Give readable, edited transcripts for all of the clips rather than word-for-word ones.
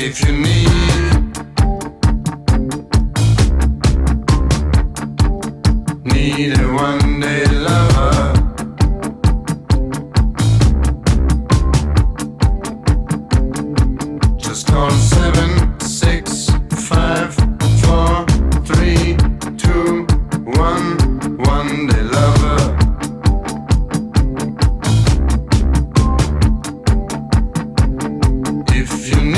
If you need a one-day lover, just call 7654321. One-day lover. If you need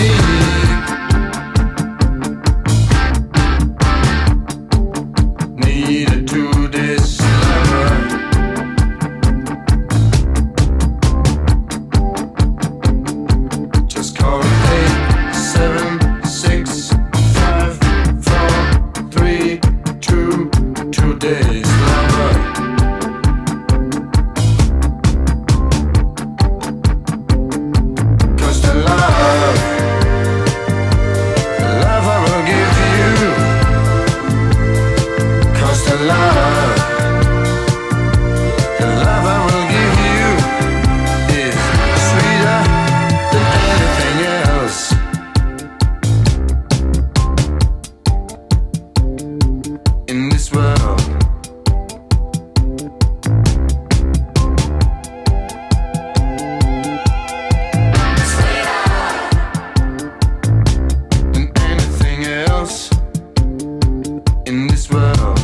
a 2-day lover, just call 8765432 days lover. Cause the love I will give you, cause the love I will give you is sweeter than anything else. In this world, than anything else. In this world,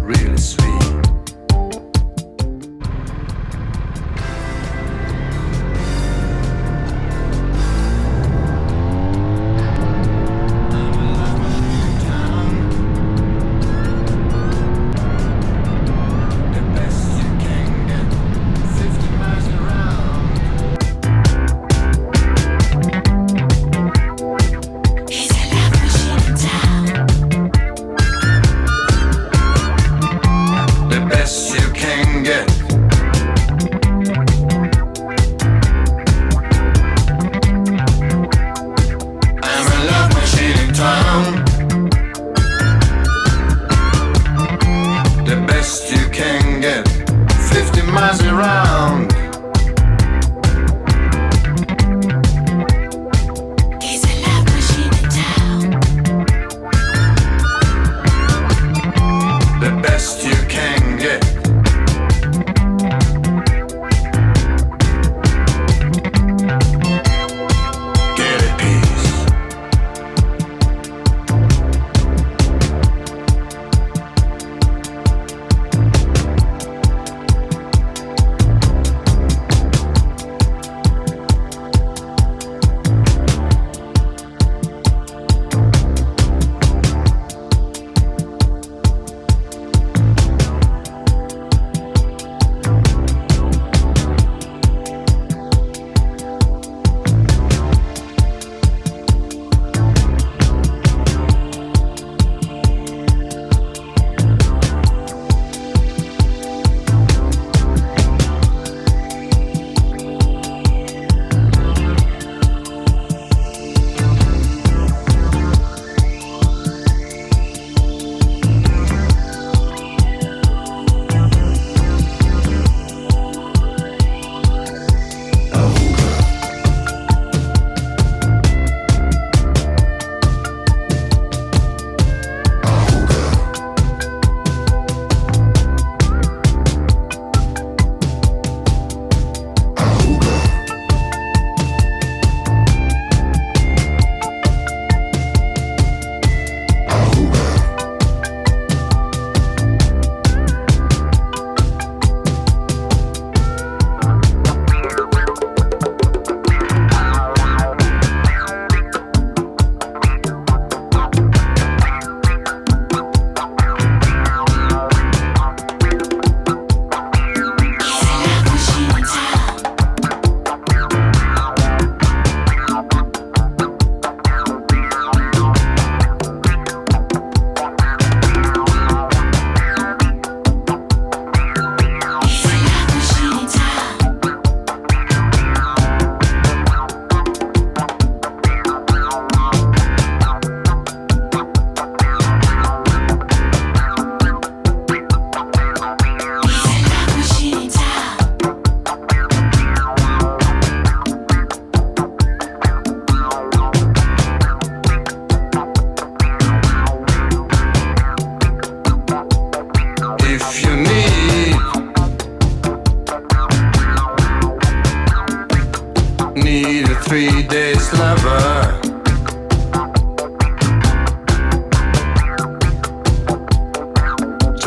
really sweet. The best you can get, 50 miles around. He's a love machine in town. The best you can get. I'm a love machine in town. The best you can get, 50 miles around. He's a love machine in town. The best you can get. Get a piece.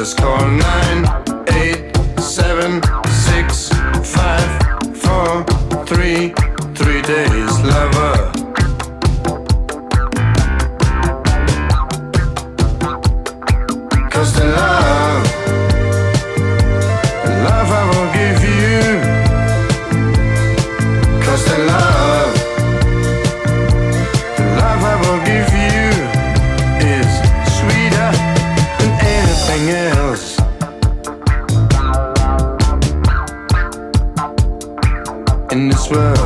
Just call 9876543. 3 days, lover. Cause the love I will give you. Cause the love I will give you is sweeter than anything else. In this world